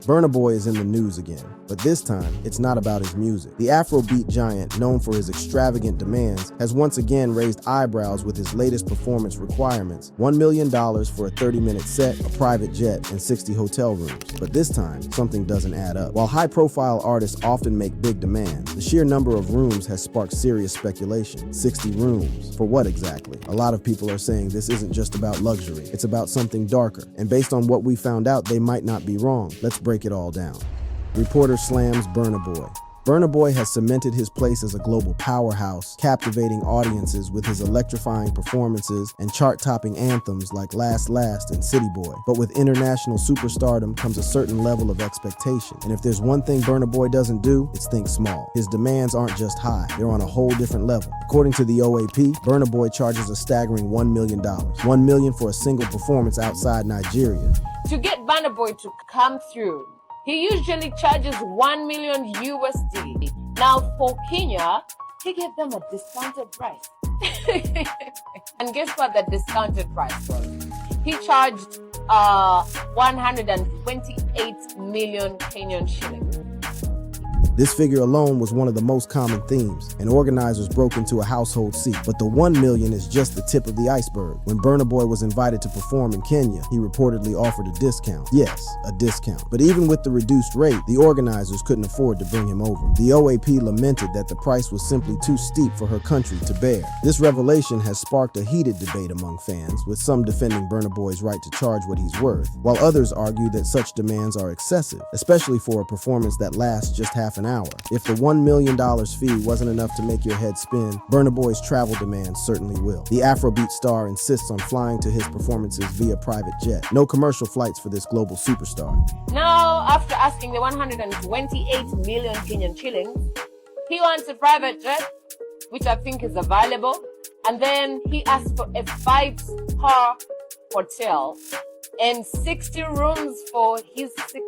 Burna Boy is in the news again, but this time, it's not about his music. The Afrobeat giant, known for his extravagant demands, has once again raised eyebrows with his latest performance requirements: $1 million for a 30-minute set, a private jet, and 60 hotel rooms. But this time, something doesn't add up. While high-profile artists often make big demands, the sheer number of rooms has sparked serious speculation. 60 rooms. For what exactly? A lot of people are saying this isn't just about luxury, it's about something darker. And based on what we found out, they might not be wrong. Let's break it all down. Reporter slams Burna Boy. Burna Boy has cemented his place as a global powerhouse, captivating audiences with his electrifying performances and chart-topping anthems like Last Last and City Boy. But with international superstardom comes a certain level of expectation. And if there's one thing Burna Boy doesn't do, it's think small. His demands aren't just high, they're on a whole different level. According to the OAP, Burna Boy charges a staggering $1 million. $1 million for a single performance outside Nigeria. To get Burna Boy to come through, he usually charges 1 million USD. Now for Kenya, he gave them a discounted price. And guess what the discounted price was? He charged 128 million Kenyan shillings. This figure alone was one of the most common themes, and organizers broke into a household seat. But the $1 million is just the tip of the iceberg. When Burna Boy was invited to perform in Kenya, he reportedly offered a discount. Yes, a discount. But even with the reduced rate, the organizers couldn't afford to bring him over. The OAP lamented that the price was simply too steep for her country to bear. This revelation has sparked a heated debate among fans, with some defending Burna Boy's right to charge what he's worth, while others argue that such demands are excessive, especially for a performance that lasts just half an hour. If the $1 million fee wasn't enough to make your head spin, Burna Boy's travel demands certainly will. The Afrobeat star insists on flying to his performances via private jet. No commercial flights for this global superstar. Now, after asking the 128 million Kenyan shillings, he wants a private jet, which I think is available, and then he asked for a 5-star hotel and 60 rooms for his 60.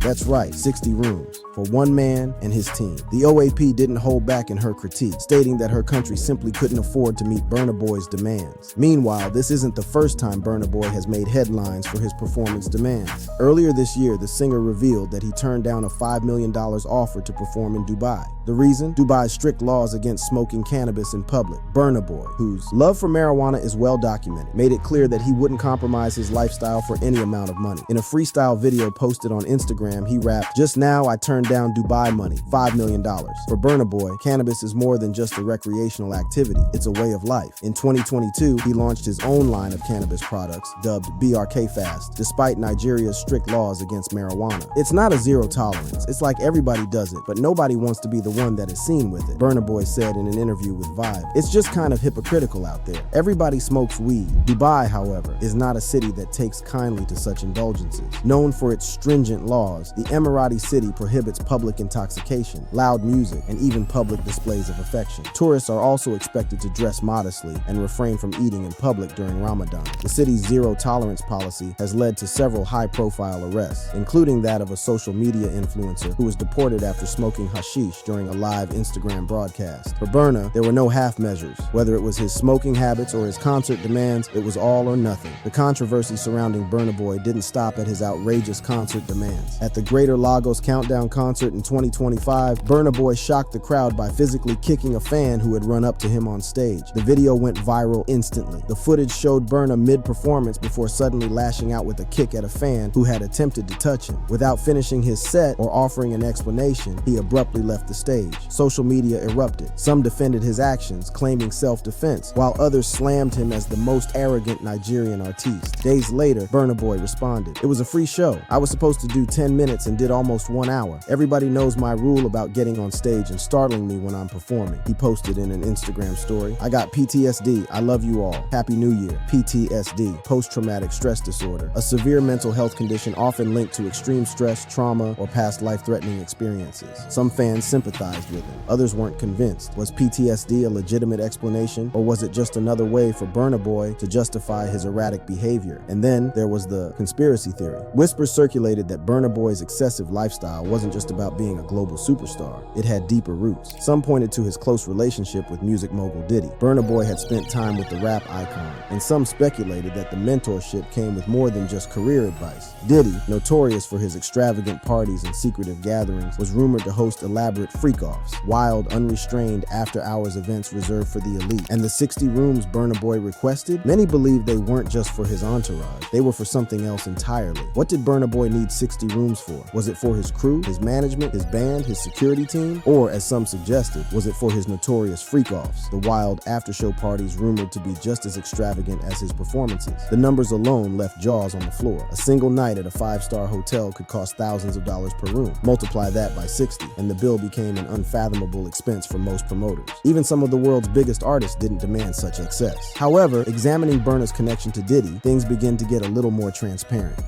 That's right, 60 rooms for one man and his team. The OAP didn't hold back in her critique, stating that her country simply couldn't afford to meet Burna Boy's demands. Meanwhile, this isn't the first time Burna Boy has made headlines for his performance demands. Earlier this year, the singer revealed that he turned down a $5 million offer to perform in Dubai. The reason? Dubai's strict laws against smoking cannabis in public. Burna Boy, whose love for marijuana is well documented, made it clear that he wouldn't compromise his lifestyle for any amount of money. In a freestyle video posted on Instagram, he rapped, "Just now I turned down Dubai money, $5 million. For Burna Boy, cannabis is more than just a recreational activity, it's a way of life. In 2022, he launched his own line of cannabis products, dubbed BRK Fast, despite Nigeria's strict laws against marijuana. It's not a zero tolerance, it's like everybody does it, but nobody wants to be the one that is seen with it," Burna Boy said in an interview with Vibe. "It's just kind of hypocritical out there. Everybody smokes weed. Dubai, however, is not a city that takes kindly to such indulgences. Known for its stringent laws, the Emirati city prohibits public intoxication, loud music, and even public displays of affection. Tourists are also expected to dress modestly and refrain from eating in public during Ramadan. The city's zero-tolerance policy has led to several high-profile arrests, including that of a social media influencer who was deported after smoking hashish during a live Instagram broadcast. For Burna, there were no half measures. Whether it was his smoking habits or his concert demands, it was all or nothing. The controversy surrounding Burna Boy didn't stop at his outrageous concert demands. At the Greater Lagos Countdown concert in 2025, Burna Boy shocked the crowd by physically kicking a fan who had run up to him on stage. The video went viral instantly. The footage showed Burna mid-performance before suddenly lashing out with a kick at a fan who had attempted to touch him. Without finishing his set or offering an explanation, he abruptly left the stage. Social media erupted. Some defended his actions, claiming self-defense, while others slammed him as the most arrogant Nigerian artiste. Days later, Burna Boy responded, "It was a free show. I was supposed to do 10 minutes and did almost 1 hour. Everybody knows my rule about getting on stage and startling me when I'm performing," he posted in an Instagram story. "I got PTSD. I love you all. Happy New Year." PTSD, post-traumatic stress disorder, a severe mental health condition often linked to extreme stress, trauma, or past life-threatening experiences. Some fans sympathized sympathized with him. Others weren't convinced. Was PTSD a legitimate explanation, or was it just another way for Burna Boy to justify his erratic behavior? And then there was the conspiracy theory. Whispers circulated that Burna Boy's excessive lifestyle wasn't just about being a global superstar. It had deeper roots. Some pointed to his close relationship with music mogul Diddy. Burna Boy had spent time with the rap icon, and some speculated that the mentorship came with more than just career advice. Diddy, notorious for his extravagant parties and secretive gatherings, was rumored to host elaborate freakoffs, wild, unrestrained after-hours events reserved for the elite. And the 60 rooms Burna Boy requested, many believed they weren't just for his entourage. They were for something else entirely. What did Burna Boy need 60 rooms for? Was it for his crew, his management, his band, his security team? Or, as some suggested, was it for his notorious freakoffs, the wild after-show parties rumored to be just as extravagant as his performances? The numbers alone left jaws on the floor. A single night at a 5-star hotel could cost thousands of dollars per room. Multiply that by 60, and the bill became an unfathomable expense for most promoters. Even some of the world's biggest artists didn't demand such excess. However, examining Burna's connection to Diddy, things begin to get a little more transparent.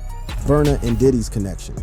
Burna and Diddy's connection.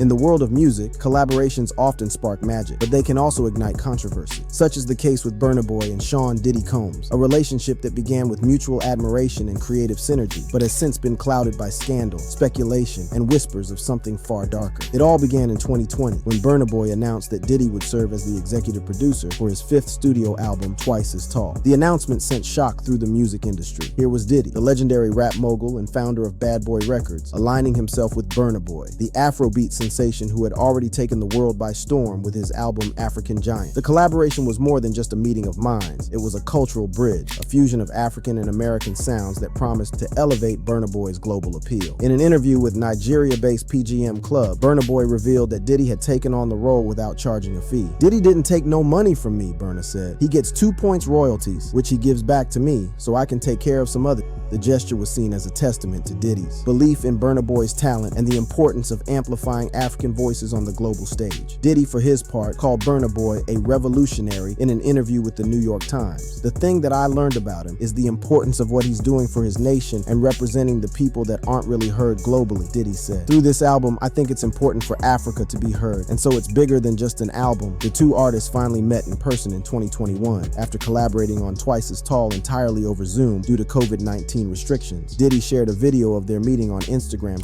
In the world of music, collaborations often spark magic, but they can also ignite controversy. Such is the case with Burna Boy and Sean Diddy Combs, a relationship that began with mutual admiration and creative synergy, but has since been clouded by scandal, speculation, and whispers of something far darker. It all began in 2020, when Burna Boy announced that Diddy would serve as the executive producer for his 5th studio album, Twice as Tall. The announcement sent shock through the music industry. Here was Diddy, the legendary rap mogul and founder of Bad Boy Records, aligning himself with Burna Boy, the Afrobeat sensation who had already taken the world by storm with his album African Giant. The collaboration was more than just a meeting of minds. It was a cultural bridge, a fusion of African and American sounds that promised to elevate Burna Boy's global appeal. In an interview with Nigeria-based PGM Club, Burna Boy revealed that Diddy had taken on the role without charging a fee. "Diddy didn't take no money from me," Burna said. "He gets 2 points royalties, which he gives back to me, so I can take care of some other." The gesture was seen as a testament to Diddy's belief in Burna Boy's talent and the importance of amplifying African voices on the global stage. Diddy, for his part, called Burna Boy a revolutionary in an interview with the New York Times. "The thing that I learned about him is the importance of what he's doing for his nation and representing the people that aren't really heard globally," Diddy said. "Through this album, I think it's important for Africa to be heard, and so it's bigger than just an album." The two artists finally met in person in 2021 after collaborating on Twice as Tall entirely over Zoom due to COVID-19 restrictions. Diddy shared a video of their meeting on Instagram.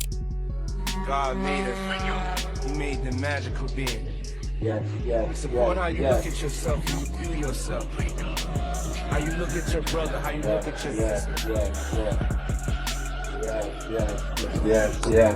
"God made us. He made the magical being. Yes, yes, Support how yes, you yes. look at yourself, you view yourself. How you look at your brother, how you look at your Yes, sister. yes, yes. Yes, yes,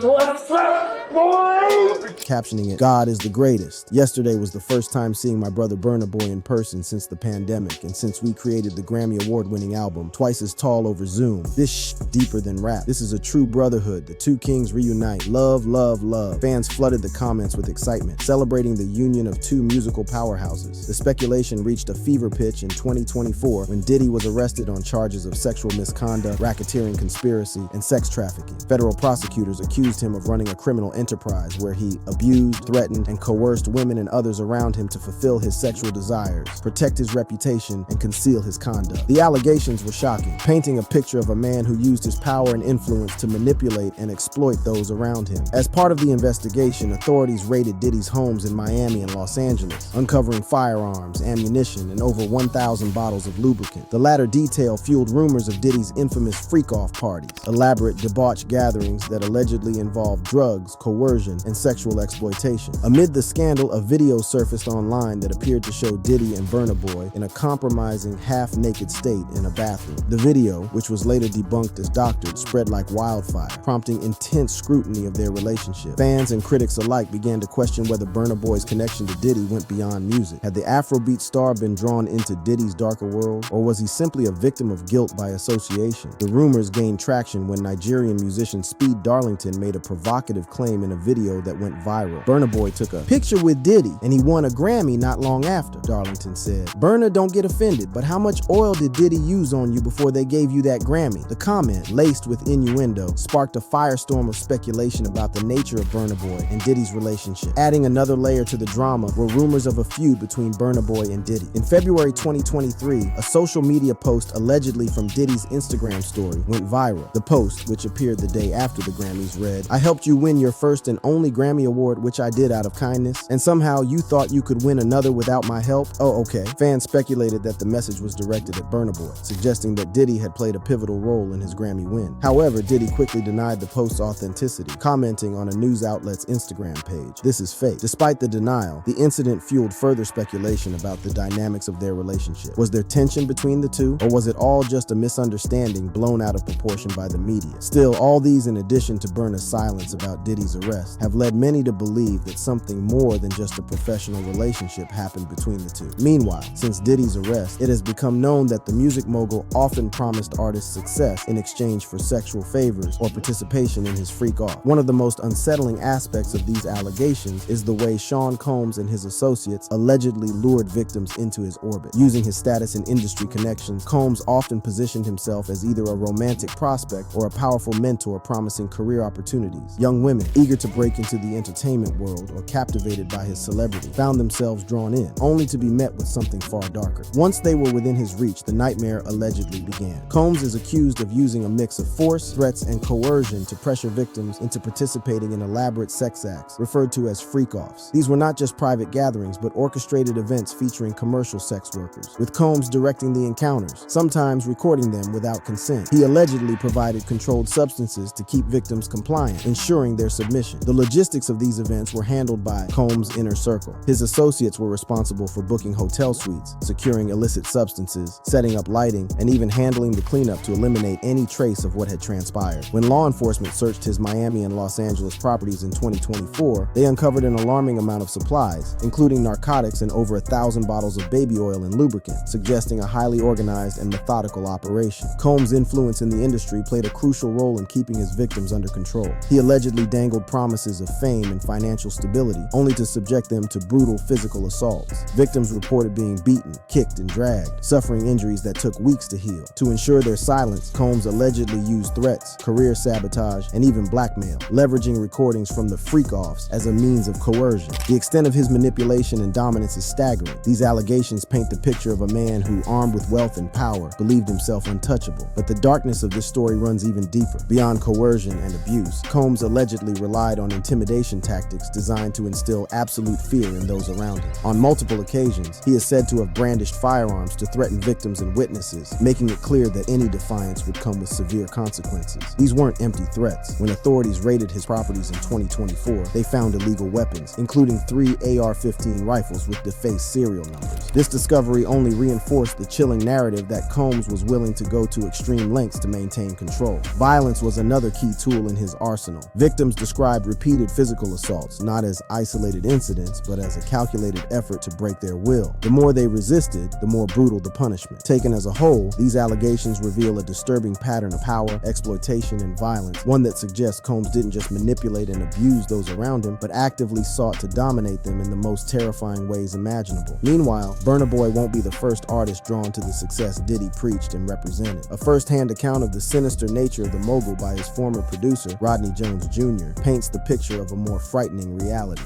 What's up, boy? Captioning it, "God is the greatest. Yesterday was the first time seeing my brother Burna Boy in person since the pandemic, and since we created the Grammy Award-winning album, Twice as Tall over Zoom. This deeper than rap. This is a true brotherhood. The two kings reunite. Love, love, love." Fans flooded the comments with excitement, celebrating the union of two musical powerhouses. The speculation reached a fever pitch in 2024 when Diddy was arrested on charges of sexual misconduct, racketeering conspiracy, and sex trafficking. Federal prosecutors accused him of running a criminal enterprise where he abused, threatened, and coerced women and others around him to fulfill his sexual desires, protect his reputation, and conceal his conduct. The allegations were shocking, painting a picture of a man who used his power and influence to manipulate and exploit those around him. As part of the investigation, authorities raided Diddy's homes in Miami and Los Angeles, uncovering firearms, ammunition, and over 1,000 bottles of lubricant. The latter detail fueled rumors of Diddy's infamous freak-off parties, elaborate debauched gatherings that allegedly involved drugs, coercion, and sexual exploitation. Amid the scandal, a video surfaced online that appeared to show Diddy and Burna Boy in a compromising, half-naked state in a bathroom. The video, which was later debunked as doctored, spread like wildfire, prompting intense scrutiny of their relationship. Fans and critics alike began to question whether Burna Boy's connection to Diddy went beyond music. Had the Afrobeat star been drawn into Diddy's darker world, or was he simply a victim of guilt by association? The rumors gained traction when Nigerian musician Speed Darlington made a provocative claim in a video that went viral. "Burna Boy took a picture with Diddy and he won a Grammy not long after," Darlington said. "Burna, don't get offended, but how much oil did Diddy use on you before they gave you that Grammy?" The comment, laced with innuendo, sparked a firestorm of speculation about the nature of Burna Boy and Diddy's relationship. Adding another layer to the drama were rumors of a feud between Burna Boy and Diddy. In February 2023, a social media post allegedly from Diddy's Instagram story went viral. The post, which appeared the day after the Grammys, read, read, "I helped you win your first and only Grammy Award, which I did out of kindness, and somehow you thought you could win another without my help? Oh, okay." Fans speculated that the message was directed at Burna Boy, suggesting that Diddy had played a pivotal role in his Grammy win. However, Diddy quickly denied the post's authenticity, commenting on a news outlet's Instagram page, "This is fake." Despite the denial, the incident fueled further speculation about the dynamics of their relationship. Was there tension between the two, or was it all just a misunderstanding blown out of proportion by the media? Still, all these, in addition to Burna's silence about Diddy's arrest, have led many to believe that something more than just a professional relationship happened between the two. Meanwhile, since Diddy's arrest, it has become known that the music mogul often promised artists success in exchange for sexual favors or participation in his freak-off. One of the most unsettling aspects of these allegations is the way Sean Combs and his associates allegedly lured victims into his orbit. Using his status and industry connections, Combs often positioned himself as either a romantic prospect or a powerful mentor promising career opportunities. Young women, eager to break into the entertainment world or captivated by his celebrity, found themselves drawn in, only to be met with something far darker. Once they were within his reach, the nightmare allegedly began. Combs is accused of using a mix of force, threats, and coercion to pressure victims into participating in elaborate sex acts, referred to as freak-offs. These were not just private gatherings, but orchestrated events featuring commercial sex workers, with Combs directing the encounters, sometimes recording them without consent. He allegedly provided controlled substances to keep victims compliant, ensuring their submission. The logistics of these events were handled by Combs' inner circle. His associates were responsible for booking hotel suites, securing illicit substances, setting up lighting, and even handling the cleanup to eliminate any trace of what had transpired. When law enforcement searched his Miami and Los Angeles properties in 2024, they uncovered an alarming amount of supplies, including narcotics and over 1,000 bottles of baby oil and lubricant, suggesting a highly organized and methodical operation. Combs' influence in the industry played a crucial role in keeping his victims under control. He allegedly dangled promises of fame and financial stability, only to subject them to brutal physical assaults. Victims reported being beaten, kicked, and dragged, suffering injuries that took weeks to heal. To ensure their silence, Combs allegedly used threats, career sabotage, and even blackmail, leveraging recordings from the Freakoffs as a means of coercion. The extent of his manipulation and dominance is staggering. These allegations paint the picture of a man who, armed with wealth and power, believed himself untouchable. But the darkness of this story runs even deeper. Beyond coercion and abuse, Combs allegedly relied on intimidation tactics designed to instill absolute fear in those around him. On multiple occasions, he is said to have brandished firearms to threaten victims and witnesses, making it clear that any defiance would come with severe consequences. These weren't empty threats. When authorities raided his properties in 2024, they found illegal weapons, including 3 AR-15 rifles with defaced serial numbers. This discovery only reinforced the chilling narrative that Combs was willing to go to extreme lengths to maintain control. Violence was another key tool in his arsenal. Victims described repeated physical assaults, not as isolated incidents, but as a calculated effort to break their will. The more they resisted, the more brutal the punishment. Taken as a whole, these allegations reveal a disturbing pattern of power, exploitation, and violence, one that suggests Combs didn't just manipulate and abuse those around him, but actively sought to dominate them in the most terrifying ways imaginable. Meanwhile, Burna Boy won't be the first artist drawn to the success Diddy preached and represented. A first-hand account of the sinister nature of the mogul by his former producer, Rodney Jones Jr., paints the picture of a more frightening reality.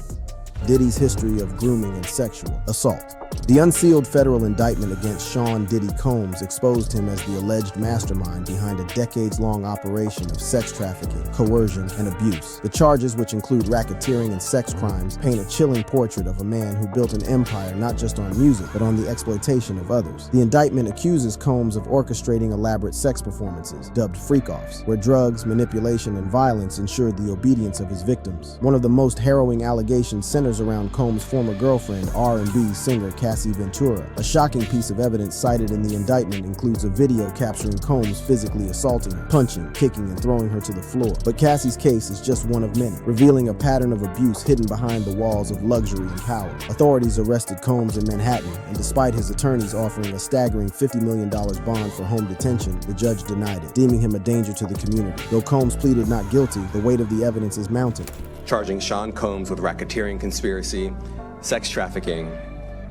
Diddy's history of grooming and sexual assault. The unsealed federal indictment against Sean Diddy Combs exposed him as the alleged mastermind behind a decades-long operation of sex trafficking, coercion, and abuse. The charges, which include racketeering and sex crimes, paint a chilling portrait of a man who built an empire not just on music, but on the exploitation of others. The indictment accuses Combs of orchestrating elaborate sex performances, dubbed Freakoffs, where drugs, manipulation, and violence ensured the obedience of his victims. One of the most harrowing allegations centers around Combs' former girlfriend, R&B singer Cassie Ventura. A shocking piece of evidence cited in the indictment includes a video capturing Combs physically assaulting her, punching, kicking, and throwing her to the floor. But Cassie's case is just one of many, revealing a pattern of abuse hidden behind the walls of luxury and power. Authorities arrested Combs in Manhattan, and despite his attorneys offering a staggering $50 million bond for home detention, the judge denied it, deeming him a danger to the community. Though Combs pleaded not guilty, the weight of the evidence is mounting. Charging Sean Combs with racketeering conspiracy, sex trafficking,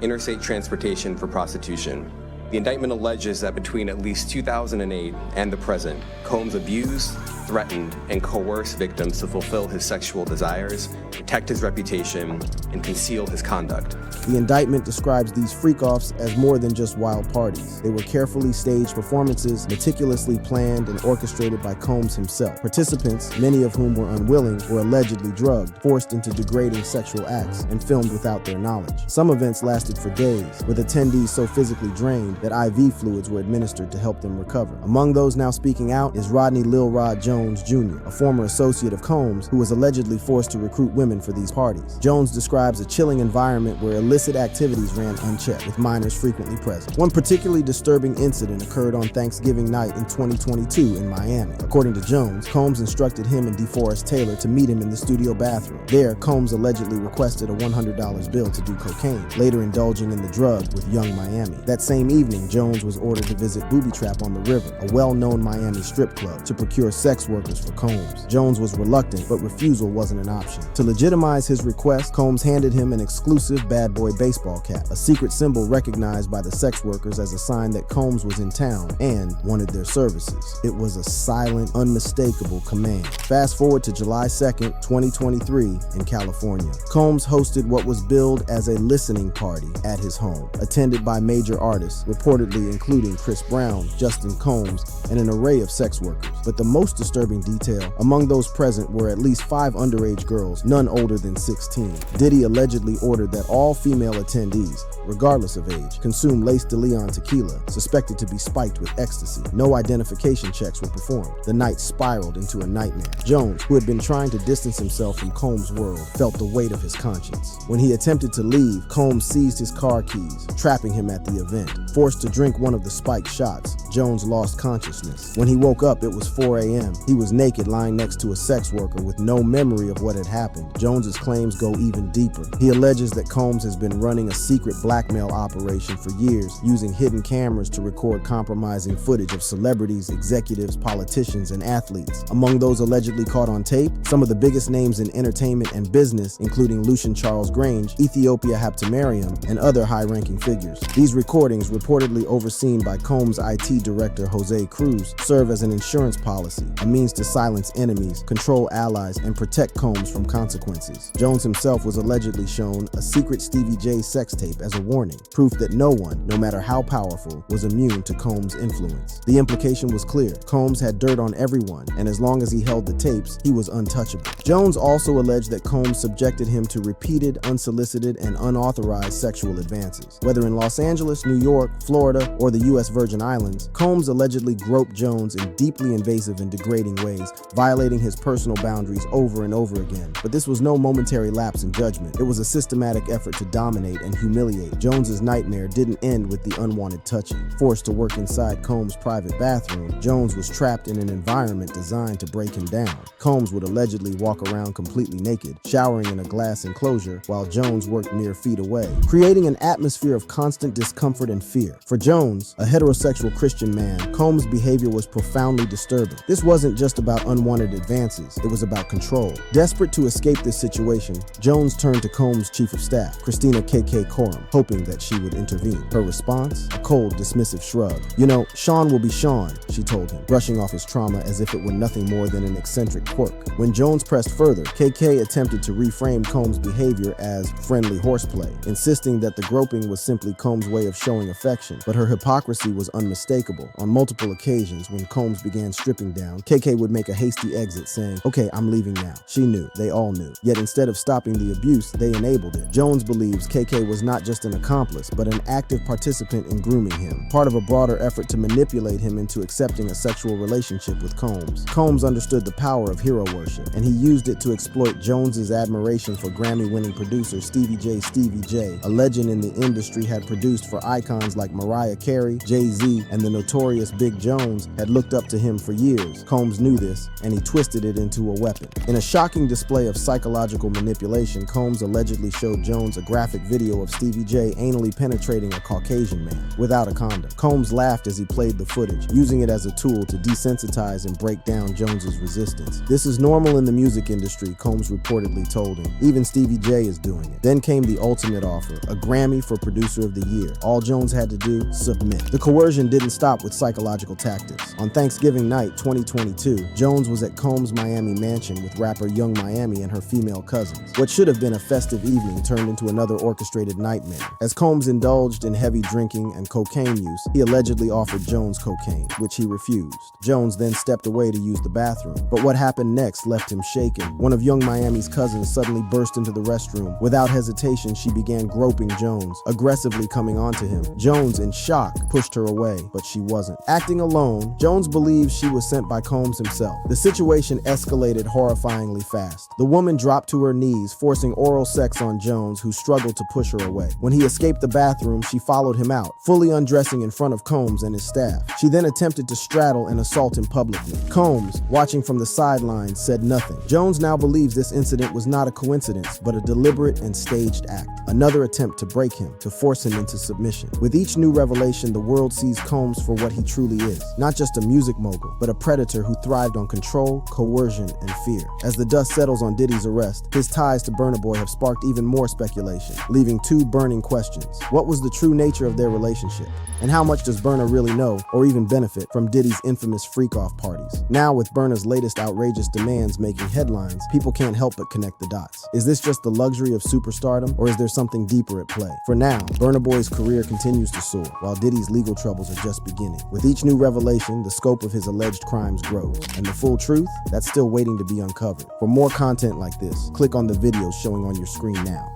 interstate transportation for prostitution. The indictment alleges that between at least 2008 and the present, Combs abused, threaten, and coerce victims to fulfill his sexual desires, protect his reputation, and conceal his conduct. The indictment describes these freak-offs as more than just wild parties. They were carefully staged performances, meticulously planned and orchestrated by Combs himself. Participants, many of whom were unwilling, were allegedly drugged, forced into degrading sexual acts, and filmed without their knowledge. Some events lasted for days, with attendees so physically drained that IV fluids were administered to help them recover. Among those now speaking out is Rodney Lil Rod Jones Jr., a former associate of Combs who was allegedly forced to recruit women for these parties. Jones describes a chilling environment where illicit activities ran unchecked, with minors frequently present. One particularly disturbing incident occurred on Thanksgiving night in 2022 in Miami. According to Jones, Combs instructed him and DeForest Taylor to meet him in the studio bathroom. There, Combs allegedly requested a $100 bill to do cocaine, later indulging in the drug with Young Miami. That same evening, Jones was ordered to visit Booby Trap on the River, a well-known Miami strip club, to procure sex workers for Combs. Jones was reluctant, but refusal wasn't an option. To legitimize his request, Combs handed him an exclusive Bad Boy baseball cap, a secret symbol recognized by the sex workers as a sign that Combs was in town and wanted their services. It was a silent, unmistakable command. Fast forward to July 2nd, 2023 in California. Combs hosted what was billed as a listening party at his home, attended by major artists, reportedly including Chris Brown, Justin Combs, and an array of sex workers. But the most disturbing detail, among those present were at least 5 underage girls, none older than 16. Diddy allegedly ordered that all female attendees, regardless of age, consume Lace de Leon tequila, suspected to be spiked with ecstasy. No identification checks were performed. The night spiraled into a nightmare. Jones, who had been trying to distance himself from Combs' world, felt the weight of his conscience. When he attempted to leave, Combs seized his car keys, trapping him at the event. Forced to drink one of the spiked shots, Jones lost consciousness. When he woke up, it was 4 a.m. He was naked, lying next to a sex worker with no memory of what had happened. Jones's claims go even deeper. He alleges that Combs has been running a secret blackmail operation for years, using hidden cameras to record compromising footage of celebrities, executives, politicians, and athletes. Among those allegedly caught on tape, some of the biggest names in entertainment and business, including Lucian Charles Grange, Ethiopia Haptemariam, and other high-ranking figures. These recordings, reportedly overseen by Combs' IT director Jose Cruz, serve as an insurance policy, a means to silence enemies, control allies, and protect Combs from consequences. Jones himself was allegedly shown a secret Stevie J sex tape as a warning, proof that no one, no matter how powerful, was immune to Combs' influence. The implication was clear. Combs had dirt on everyone, and as long as he held the tapes, he was untouchable. Jones also alleged that Combs subjected him to repeated, unsolicited, and unauthorized sexual advances. Whether in Los Angeles, New York, Florida, or the U.S. Virgin Islands, Combs allegedly groped Jones in deeply invasive and degrading ways, violating his personal boundaries over and over again. But this was no momentary lapse in judgment. It was a systematic effort to dominate and humiliate. Jones's nightmare didn't end with the unwanted touching. Forced to work inside Combs' private bathroom, Jones was trapped in an environment designed to break him down. Combs would allegedly walk around completely naked, showering in a glass enclosure, while Jones worked mere feet away, creating an atmosphere of constant discomfort and fear. For Jones, a heterosexual Christian man, Combs' behavior was profoundly disturbing. This wasn't just about unwanted advances, it was about control. Desperate to escape this situation, Jones turned to Combs' chief of staff, Christina KK Coram, hoping that she would intervene. Her response? A cold, dismissive shrug. "You know, Sean will be Sean," she told him, brushing off his trauma as if it were nothing more than an eccentric quirk. When Jones pressed further, KK attempted to reframe Combs' behavior as friendly horseplay, insisting that the groping was simply Combs' way of showing affection. But her hypocrisy was unmistakable. On multiple occasions, when Combs began stripping down, KK would make a hasty exit, saying, "Okay, I'm leaving now." She knew. They all knew. Yet instead of stopping the abuse, they enabled it. Jones believes KK was not just an accomplice, but an active participant in grooming him, part of a broader effort to manipulate him into accepting a sexual relationship with Combs. Combs understood the power of hero worship, and he used it to exploit Jones's admiration for Grammy-winning producer Stevie J, a legend in the industry had produced for icons like Mariah Carey, Jay-Z, and the notorious Big Jones had looked up to him for years. Combs knew this, and he twisted it into a weapon. In a shocking display of psychological manipulation, Combs allegedly showed Jones a graphic video of Stevie J anally penetrating a Caucasian man without a condom. Combs laughed as he played the footage, using it as a tool to desensitize and break down Jones's resistance. "This is normal in the music industry," Combs reportedly told him. "Even Stevie J is doing it." Then came the ultimate offer, a Grammy for Producer of the Year. All Jones had to do, submit. The coercion didn't stop with psychological tactics. On Thanksgiving night 2022, 2, Jones was at Combs' Miami mansion with rapper Young Miami and her female cousins. What should have been a festive evening turned into another orchestrated nightmare. As Combs indulged in heavy drinking and cocaine use, he allegedly offered Jones cocaine, which he refused. Jones then stepped away to use the bathroom, but what happened next left him shaken. One of Young Miami's cousins suddenly burst into the restroom. Without hesitation, she began groping Jones, aggressively coming onto him. Jones, in shock, pushed her away, but she wasn't. Acting alone, Jones believes she was sent by Combs himself. The situation escalated horrifyingly fast. The woman dropped to her knees, forcing oral sex on Jones, who struggled to push her away. When he escaped the bathroom, she followed him out, fully undressing in front of Combs and his staff. She then attempted to straddle and assault him publicly. Combs, watching from the sidelines, said nothing. Jones now believes this incident was not a coincidence, but a deliberate and staged act. Another attempt to break him, to force him into submission. With each new revelation, the world sees Combs for what he truly is. Not just a music mogul, but a predator who thrived on control, coercion, and fear. As the dust settles on Diddy's arrest, his ties to Burna Boy have sparked even more speculation, leaving two burning questions. What was the true nature of their relationship? And how much does Burna really know, or even benefit, from Diddy's infamous freak-off parties? Now, with Burna's latest outrageous demands making headlines, people can't help but connect the dots. Is this just the luxury of superstardom, or is there something deeper at play? For now, Burna Boy's career continues to soar, while Diddy's legal troubles are just beginning. With each new revelation, the scope of his alleged crimes grows, and the full truth, that's still waiting to be uncovered. For more content like this, click on the videos showing on your screen now.